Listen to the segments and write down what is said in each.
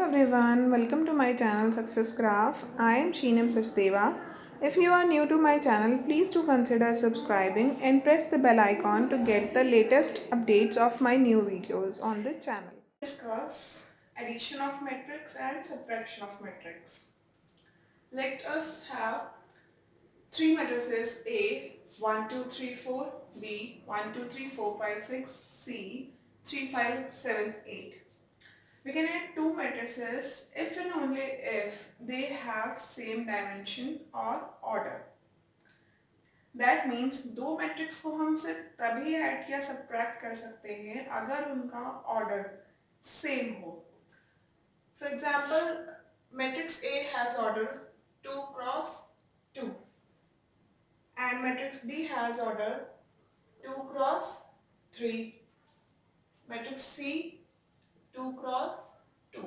everyone, welcome to my channel Success Graph. I am Sheenam Sachdeva. If you are new to my channel, please do consider subscribing and press the bell icon to get the latest updates of my new videos on this channel. Discuss addition of matrix and subtraction of matrix. Let us have three matrices: A 1 2 3 4, B 1 2 3 4 5 6, C 3 5 7 8. We can add two matrices if and only if they have same dimension or order. That means दो matrix को हम सिर्फ तभी add या subtract कर सकते हैं अगर उनका ऑर्डर सेम हो. For example, matrix A has order 2 cross 2 and matrix B has order 2 cross 3. Matrix C 2 cross 2.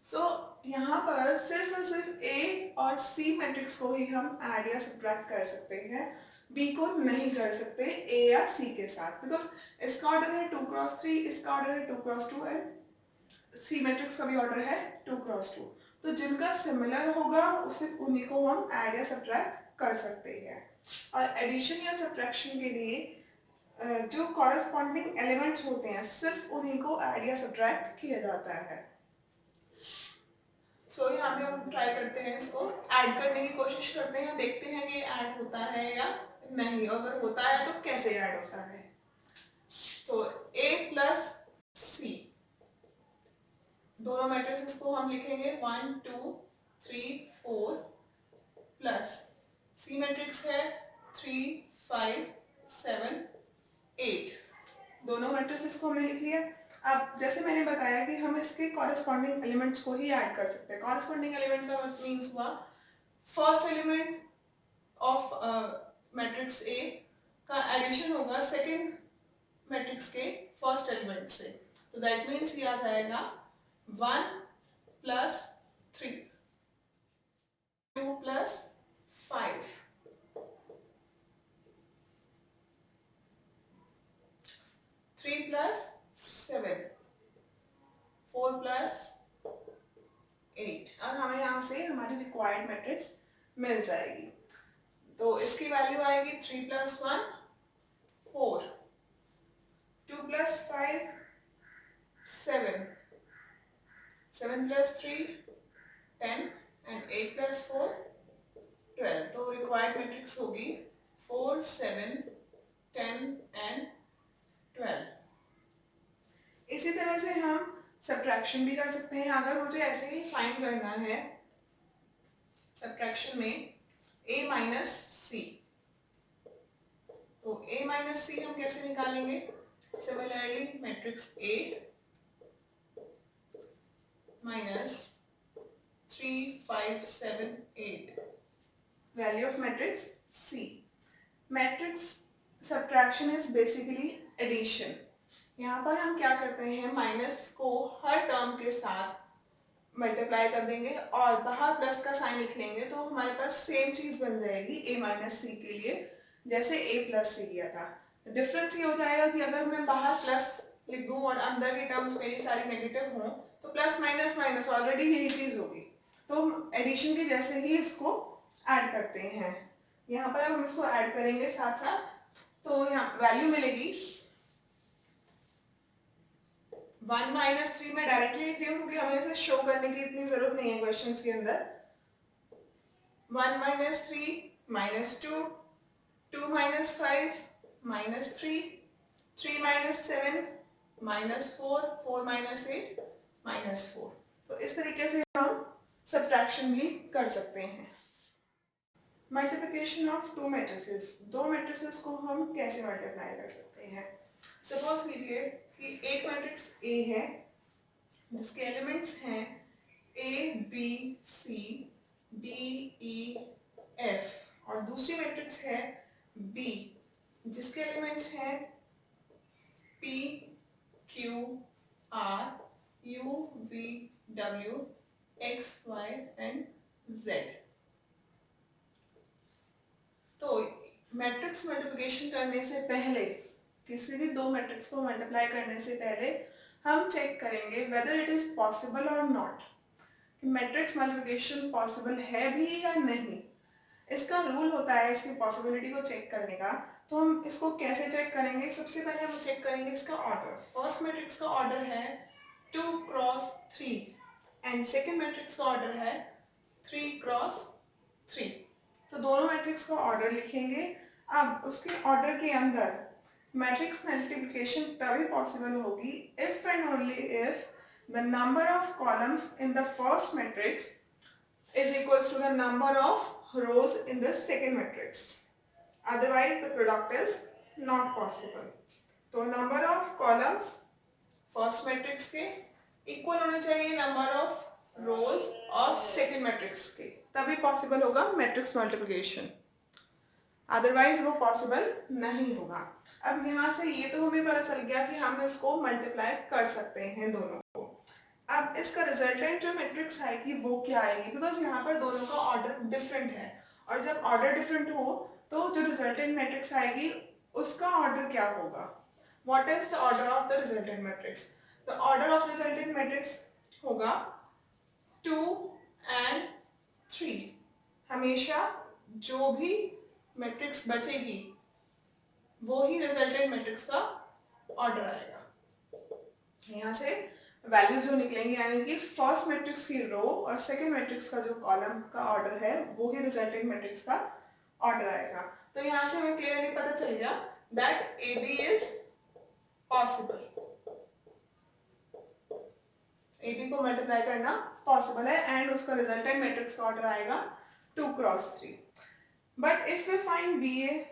सो यहाँ पर सिर्फ और सिर्फ ए और सी मैट्रिक्स को ही हम ऐड या सब्ट्रैक्ट कर सकते हैं, बी को नहीं कर सकते ए या सी के साथ, बिकॉज इसका ऑर्डर है 2 क्रॉस 3, इसका ऑर्डर है 2 क्रॉस 2 एंड सी मैट्रिक्स का भी ऑर्डर है 2 क्रॉस 2. तो जिनका सिमिलर होगा उसे उन्हीं को हम ऐड या सब्ट्रैक्ट कर सकते हैं. और एडिशन या सब्ट्रैक्शन के लिए जो कॉरेस्पॉन्डिंग एलिमेंट्स होते हैं सिर्फ उन्हीं को ऐड या सब्ट्रैक्ट किया जाता है. सो यहाँ पे हम ट्राई करते हैं, इसको ऐड करने की कोशिश करते हैं, देखते हैं कि ऐड होता है या नहीं. अगर होता है तो कैसे ऐड होता है. तो A प्लस C दोनों मैट्रिसेस को हम लिखेंगे 1 2 3 4 प्लस C मैट्रिक्स है 3 5 7 8. दोनों मैट्रिसेस को हमने लिख लिया. अब जैसे मैंने बताया कि हम इसके कॉरेस्पॉन्डिंग एलिमेंट्स को ही ऐड कर सकते हैं. कॉरेस्पॉन्डिंग एलिमेंट का मीन्स हुआ first element of matrix A का एडिशन होगा सेकंड मैट्रिक्स के फर्स्ट एलिमेंट से. तो दैट मीन्स ये आ जाएगा 1 प्लस 3, 2 प्लस 5, 3 प्लस 7, 4 प्लस 8. अब हमें यहाँ से हमारी रिक्वायर्ड मैट्रिक्स मिल जाएगी. तो इसकी वैल्यू आएगी 3 plus 1 4, 2 plus 5 7, 7 plus 3 10 and 8 plus 4 12. तो रिक्वायर्ड मैट्रिक्स होगी 4 7 10 एंड 12. इसी तरह से हम सब्ट्रैक्शन भी कर सकते हैं. अगर मुझे ऐसे ही फाइंड करना है सब्ट्रैक्शन में a माइनस सी, तो a माइनस सी हम कैसे निकालेंगे. Similarly matrix A minus 3 5 7 8, value of matrix C. Matrix subtraction is basically addition. यहाँ पर हम क्या करते हैं, माइनस को हर टर्म के साथ मल्टीप्लाई कर देंगे और बाहर प्लस का साइन लिख लेंगे, तो हमारे पास सेम चीज बन जाएगी a माइनस सी के लिए जैसे a प्लस सी किया था. डिफरेंस ये हो जाएगा कि अगर मैं बाहर प्लस लिख दूं और अंदर के टर्म्स मेरी सारी नेगेटिव हों तो प्लस माइनस माइनस ऑलरेडी यही चीज होगी. तो हम एडिशन के जैसे ही इसको ऐड करते हैं. यहाँ पर हम इसको ऐड करेंगे साथ साथ, तो यहाँ वैल्यू मिलेगी 1 माइनस 3. मैं डायरेक्टली लिख रही हूँ क्योंकि हमें इसे शो करने की इतनी जरूरत नहीं है क्वेश्चंस के अंदर. 1 minus 3 minus 2, 2 minus 5 minus 3, 3 minus 7 minus 4, 4 minus 8 minus 4. तो इस तरीके से हम सब्ट्रैक्शन भी कर सकते हैं. Multiplication of to matrices. दो मैट्रिसेस को हम कैसे मल्टीप्लाई कर सकते हैं. सपोज कीजिए कि एक मैट्रिक्स A है जिसके एलिमेंट्स हैं A B C D E F और दूसरी मैट्रिक्स है B जिसके एलिमेंट्स हैं P Q R U V W X Y and Z. तो मैट्रिक्स मल्टीप्लिकेशन करने से पहले, किसी भी दो मैट्रिक्स को मल्टीप्लाई करने से पहले हम चेक करेंगे वेदर इट इज पॉसिबल और नॉट. मैट्रिक्स मल्टीप्लिकेशन पॉसिबल है भी या नहीं। इसका रूल होता है इसकी पॉसिबिलिटी को चेक करने का। तो हम इसको कैसे चेक करेंगे, सबसे पहले हम चेक करेंगे इसका ऑर्डर। फर्स्ट मैट्रिक्स का ऑर्डर है 2 क्रॉस 3 एंड सेकेंड मैट्रिक्स का ऑर्डर है 3 क्रॉस 3। तो दोनों मैट्रिक्स का ऑर्डर लिखेंगे। अब उसके ऑर्डर के अंदर मैट्रिक्स मल्टीप्लिकेशन तभी पॉसिबल होगी if and only if the number of columns in the first matrix is equals to the number of rows in the second matrix. Otherwise the product is not possible. तो number of columns first matrix के equal होने चाहिए number of rows of second matrix के, तभी possible होगा matrix multiplication. Otherwise वो possible नहीं होगा। अब यहाँ से ये तो हमें पता चल गया कि हम इसको मल्टीप्लाई कर सकते हैं दोनों को। अब इसका रिजल्टेंट जो मैट्रिक्स आएगी वो क्या आएगी, बिकॉज यहाँ पर दोनों का ऑर्डर डिफरेंट है, और जब ऑर्डर डिफरेंट हो तो जो रिजल्टेंट मैट्रिक्स आएगी उसका ऑर्डर क्या होगा। What is the order of the resultant matrix? The order of resultant matrix होगा 2 and 3। हमेशा जो भी मैट्रिक्स बचेगी वो ही रिजल्टेंट मैट्रिक्स का ऑर्डर आएगा। यहाँ से वैल्यूज जो निकलेंगे यानी कि फर्स्ट मैट्रिक्स की रो और सेकंड मैट्रिक्स का जो कॉलम का ऑर्डर है वो ही रिजल्टेंट मैट्रिक्स का ऑर्डर आएगा। तो यहाँ से हमें क्लियरली पता चल गया that A B is possible. A B को मल्टीप्लाई करना पॉसिबल है एंड उसका रिजल्टेंट मैट्रिक्स का ऑर्डर आएगा 2 cross 3। But if we find B A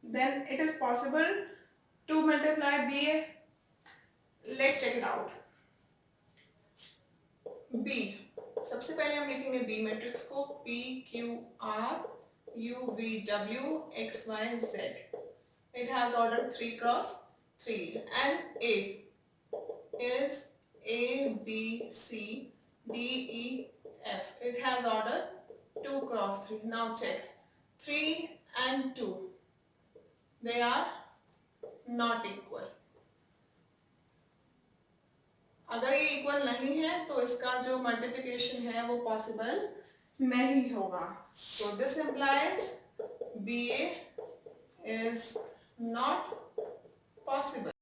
then it is possible to multiply BA. Let's check it out. B, सबसे पहले हम लिखेंगे B मैट्रिक्स को P Q R U V W X Y Z. It has order 3 cross 3 and A is A B C D E F. It has order 2 cross 3. Now check 3 and 2. They are not equal. अगर ये equal नहीं है तो इसका जो multiplication है वो possible नहीं होगा। So this implies BA is not possible.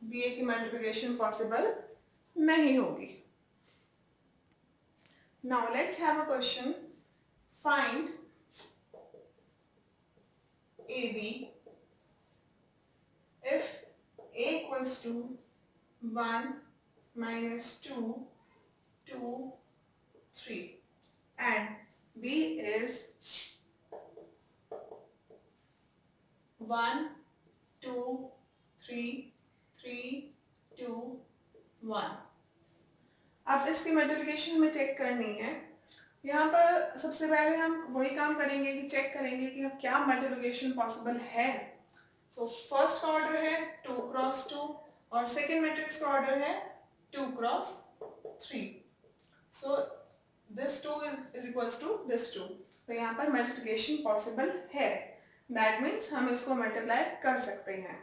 BA की मल्टीप्लिकेशन पॉसिबल नहीं होगी। Now let's have a question. Find AB if A equals to 1 minus 2 2 3 and B is 1 2 3 3 2 1। अब इसकी मल्टीप्लिकेशन में चेक करनी है। यहाँ पर सबसे पहले हम वही काम करेंगे कि चेक करेंगे कि क्या मल्टीप्लिकेशन पॉसिबल है। सो फर्स्ट का ऑर्डर है 2 क्रॉस 2 और सेकेंड मैट्रिक्स का ऑर्डर है 2 cross 3। So this 2 is equals to this 2। तो यहाँ पर मल्टीप्लिकेशन पॉसिबल है, दैट मीन्स हम इसको मल्टीप्लाई कर सकते हैं।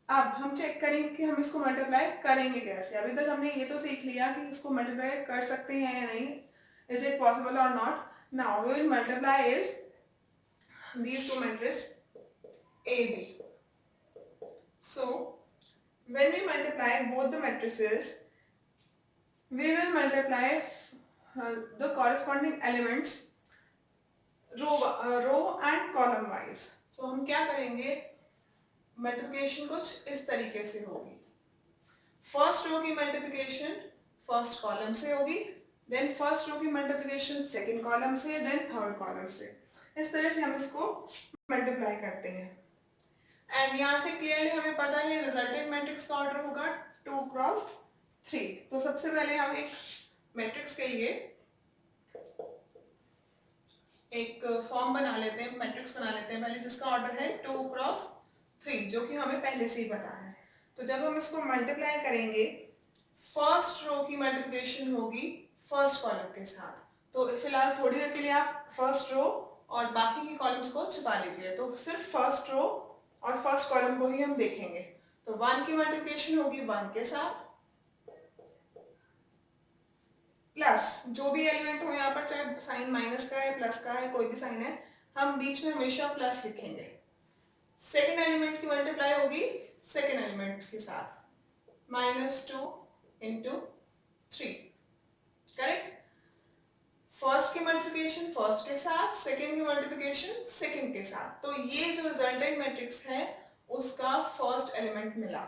अब हम चेक करेंगे कि हम इसको मल्टीप्लाई करेंगे कैसे। अभी तक हमने ये तो सीख लिया कि इसको मल्टीप्लाई कर सकते हैं या नहीं, is it possible or not. Now we will multiply is these two matrices AB. So when we multiply both the matrices, we will multiply the corresponding elements row and column wise. So हम क्या करेंगे, multiplication कुछ इस तरीके से होगी। First row की multiplication first column से होगी, देन फर्स्ट रो की मल्टीप्लिकेशन सेकंड कॉलम से, देन थर्ड कॉलम से। इस तरह से हम इसको मल्टीप्लाई करते हैं। एंड यहाँ से क्लियरली हमें पता है रिजल्टेंट मैट्रिक्स का ऑर्डर होगा 2 क्रॉस 3। तो सबसे पहले हम एक मैट्रिक्स के लिए एक फॉर्म बना लेते हैं, मैट्रिक्स बना लेते हैं पहले, जिसका ऑर्डर है 2 क्रॉस 3, जो कि हमें पहले से ही पता है। तो जब हम इसको मल्टीप्लाई करेंगे, फर्स्ट रो की मल्टीप्लिकेशन होगी फर्स्ट कॉलम के साथ। तो फिलहाल थोड़ी देर के लिए आप फर्स्ट रो और बाकी की कॉलम्स को छुपा लीजिए, तो सिर्फ फर्स्ट रो और फर्स्ट कॉलम को ही हम देखेंगे। तो 1 की मल्टीप्लिकेशन होगी 1 के साथ, प्लस जो भी एलिमेंट हो यहाँ पर, चाहे साइन माइनस का है प्लस का है कोई भी साइन है, हम बीच में हमेशा प्लस लिखेंगे। सेकेंड एलिमेंट की मल्टीप्लाई होगी सेकेंड एलिमेंट के साथ, -2 इंटू 3, करेक्ट। फर्स्ट की मल्टीप्लिकेशन फर्स्ट के साथ, सेकेंड की मल्टीप्लिकेशन सेकेंड के साथ, तो ये जो रिजल्टेंट मैट्रिक्स है उसका फर्स्ट एलिमेंट मिला।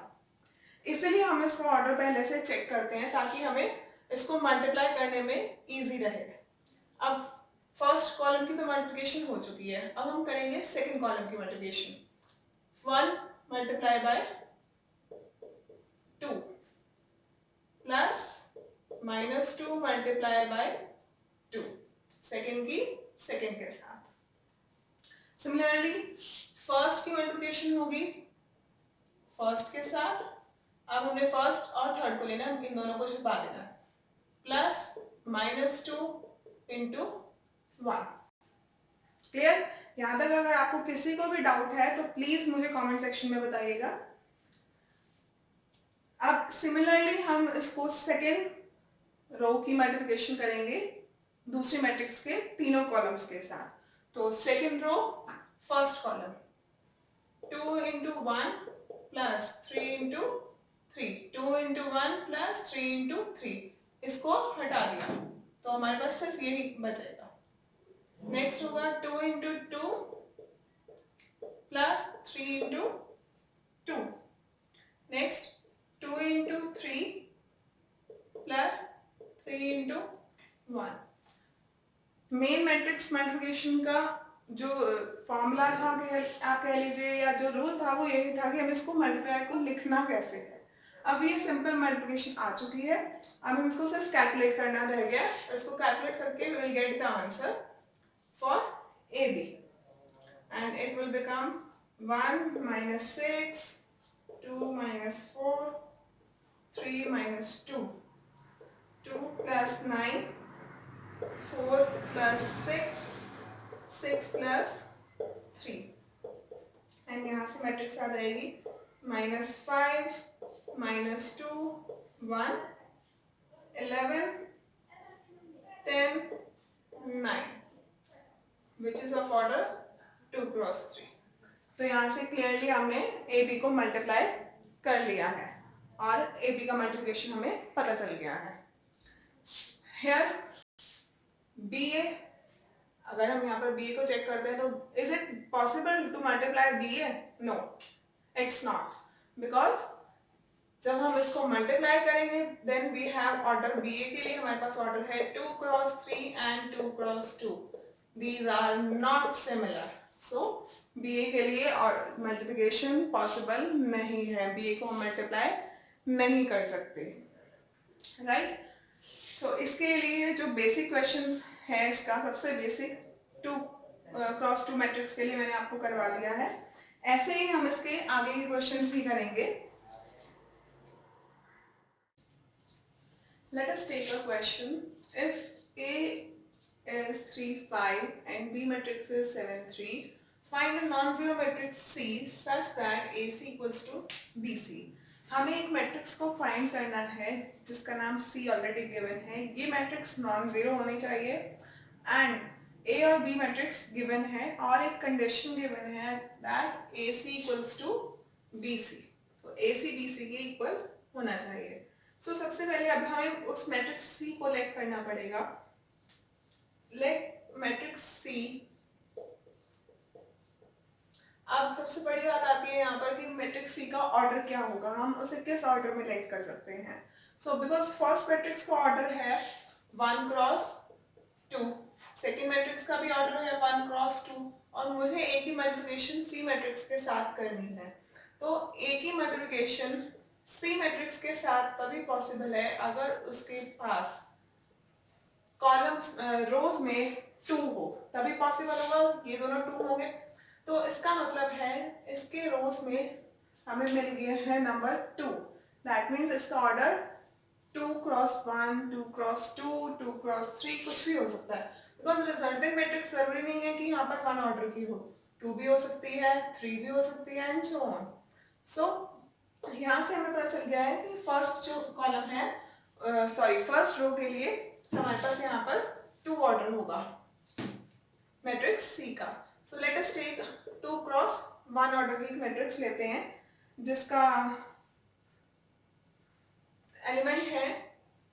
इसलिए हम इसका ऑर्डर पहले से चेक करते हैं ताकि हमें इसको मल्टीप्लाई करने में इजी रहे। अब फर्स्ट कॉलम की तो मल्टीप्लिकेशन हो चुकी है, अब हम करेंगे सेकेंड कॉलम की multiplication. 1 multiply by 2 plus -2 multiply by 2, second की सेकेंड के साथ। सिमिलरली फर्स्ट की मल्टीप्लिकेशन होगी फर्स्ट के साथ, अब हमने फर्स्ट और थर्ड को लेना, इन दोनों को छुपा देना, प्लस -2 इंटू 1। क्लियर? यहां तक अगर आपको किसी को भी डाउट है तो प्लीज मुझे कमेंट सेक्शन में बताइएगा। अब सिमिलरली हम इसको सेकेंड रो की मल्टीप्लिकेशन करेंगे दूसरी मैट्रिक्स के तीनों कॉलम्स के साथ। तो second row first column 2 into 1 plus 3 into 3, 2 into 1 plus 3 into 3, इसको हटा दिया तो हमारे पास सिर्फ यही बचेगा। नेक्स्ट होगा 2 into 2 plus 3 into 2, next 2 into 3 plus 3 into 1। Main matrix multiplication का जो फॉर्मूला था, आप कह लीजिए, या जो रूल था वो यही था कि हम इसको मल्टीप्लाई को लिखना कैसे है। अब ये सिंपल मल्टीप्लिकेशन आ चुकी है, अब हम इसको सिर्फ कैलकुलेट करना रह गया। इसको कैलकुलेट करके we will get the answer for AB and it will become 1 minus 6, 2 minus 4, 3 minus 2, 2 plus 9, 4 plus 6, 6 plus 3, and यहाँ से मैट्रिक्स आ जाएगी -5, -2, 1, 11, 10, 9, which is of order 2 cross 3। तो यहाँ से क्लियरली हमने AB को मल्टीप्लाई कर लिया है और AB का मल्टीप्लिकेशन हमें पता चल गया है। हियर BA, अगर हम यहाँ पर BA को चेक करते हैं तो is it possible to multiply BA? No, it's not, because जब हम इसको मल्टीप्लाई करेंगे then we have order BA के लिए हमारे पास ऑर्डर है 2 cross 3 and 2 cross 2, these are not similar, so BA के लिए और मल्टीप्लिकेशन पॉसिबल नहीं है, BA को हम मल्टीप्लाई नहीं कर सकते, राइट। सो इसके लिए जो बेसिक क्वेश्चंस है, इसका सबसे बेसिक 2 क्रॉस 2 मैट्रिक्स के लिए मैंने आपको करवा दिया है। ऐसे ही हम इसके आगे के क्वेश्चंस भी करेंगे। Let us take a question. If A is 3, 5 and B matrix is 7, 3, find a non-zero matrix C such that AC equals to BC. हमें एक मैट्रिक्स को फाइंड करना है जिसका नाम C ऑलरेडी गिवन है। ये मैट्रिक्स नॉन जीरो होनी चाहिए एंड A और B मैट्रिक्स गिवन है और एक कंडीशन गिवन है that AC equals to BC, तो AC BC के इक्वल होना चाहिए। सो सबसे पहले अब हमें उस मैट्रिक्स C को लेट करना पड़ेगा। लेट मैट्रिक्स C, अब सबसे बड़ी बात आती है यहाँ पर कि मैट्रिक्स C का ऑर्डर क्या होगा, हम उसे किस ऑर्डर में लेट कर सकते हैं। सो बिकॉज फर्स्ट मैट्रिक्स का ऑर्डर है 1 क्रॉस 2, सेकेंड मैट्रिक्स का भी ऑर्डर है 1 क्रॉस 2 और मुझे A की मल्टीप्लिकेशन C मैट्रिक्स के साथ करनी है। तो A की मल्टीप्लिकेशन C मैट्रिक्स के साथ तभी पॉसिबल है अगर उसके पास कॉलम्स रोज में 2 हो, तभी पॉसिबल होगा। ये दोनों 2 होंगे तो इसका मतलब है इसके रोज में हमें मिल गया है नंबर 2, दैट मीन्स इसका ऑर्डर 2 क्रॉस 1, 2 क्रॉस 2, 2 क्रॉस 3 कुछ भी हो सकता है, बिकॉज रिजल्टेंट मैट्रिक्स जरूरी नहीं है कि यहाँ पर 1 ऑर्डर की हो, 2 भी हो सकती है, 3 भी हो सकती है एंड सो ऑन। सो यहाँ से हमें पता चल गया है कि फर्स्ट जो कॉलम है, फर्स्ट रो के लिए हमारे पास यहाँ पर 2 ऑर्डर होगा मैट्रिक्स सी का। So let us take 2 cross 1 order की मैट्रिक्स लेते हैं जिसका एलिमेंट है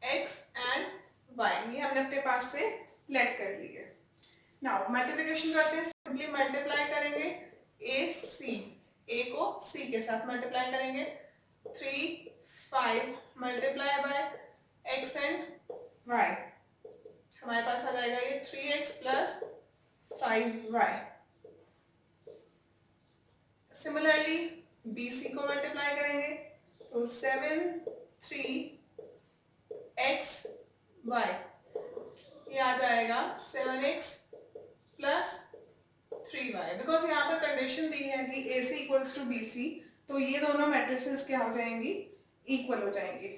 x एंड y। ये हमने अपने पास से लेट कर लिए। नाउ मल्टीप्लिकेशन करते हैं। सिंपली मल्टीप्लाई करेंगे ए को सी के साथ मल्टीप्लाई करेंगे। 3 5 multiply by x and y, हमारे पास आ जाएगा ये 3x plus 5y। Similarly BC को मल्टीप्लाई करेंगे तो 7 3x y, ये आ जाएगा 7x प्लस 3y। बिकॉज यहाँ पर कंडीशन दी है कि AC इक्वल्स टू BC, तो ये दोनों मैट्रिसेस क्या हो जाएंगी, इक्वल हो जाएंगी।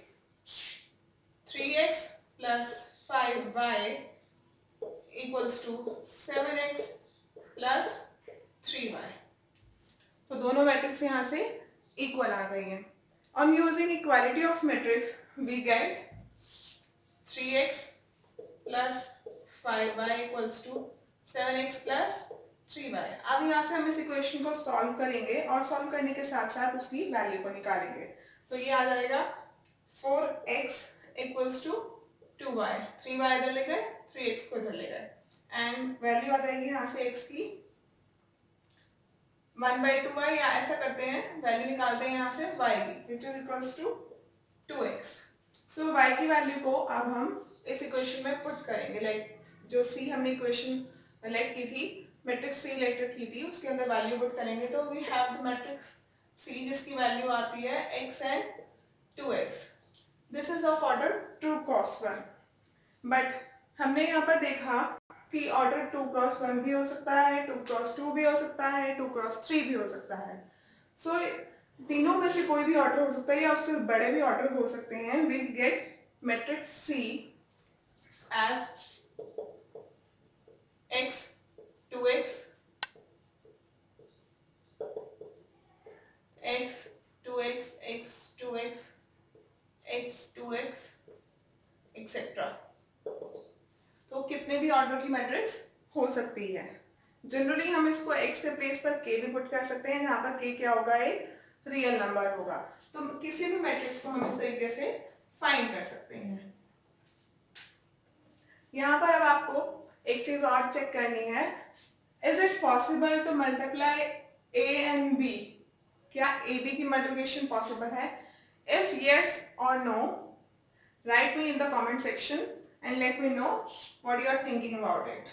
3x plus 5y equals to 7x plus 3y। तो दोनों मैट्रिक्स यहाँ से इक्वल आ गई हैं। On using equality of matrix, we get 3x plus 5y equals to 7x plus 3y। अब यहाँ से हम इस इक्वेशन को सॉल्व करेंगे और सॉल्व करने के साथ साथ उसकी वैल्यू को निकालेंगे। तो ये आ जाएगा 4x equals to 2y, 3y इधर ले गए, 3x को इधर ले गए, एंड वैल्यू आ जाएगी यहाँ से x की 1/2y, या ऐसा करते हैं वैल्यू निकालते हैं यहाँ से y की, which is equals to 2x। So y की वैल्यू को अब हम इस इक्वेशन में पुट करेंगे। लाइक जो c हमने इक्वेशन लेट की थी, मैट्रिक्स c लेट की थी, उसके अंदर वैल्यू पुट करेंगे। तो we have the matrix c जिसकी वैल्यू आती है x and 2x। This is of order 2 cross 1, but हमने यहाँ पर देखा कि ऑर्डर 2 क्रॉस 1 भी हो सकता है, 2 क्रॉस 2 भी हो सकता है, 2 क्रॉस 3 भी हो सकता है। सो तीनों में से कोई भी ऑर्डर हो सकता है या उससे बड़े भी ऑर्डर हो सकते हैं। We get matrix C as x 2x x 2x x 2x x 2x etcetera. तो कितने भी ऑर्डर की मैट्रिक्स हो सकती है। जनरली हम इसको x के प्लेस पर k भी पुट कर सकते हैं, जहां पर k क्या होगा, एक रियल नंबर होगा। तो किसी भी मैट्रिक्स को हम इस तरीके से फाइंड कर सकते हैं। यहाँ पर अब आपको एक चीज और चेक करनी है, is it possible to multiply a and b? क्या a b की मल्टीप्लिकेशन पॉसिबल है? इफ यस और no, write me in the comment section and let me know what you are thinking about it.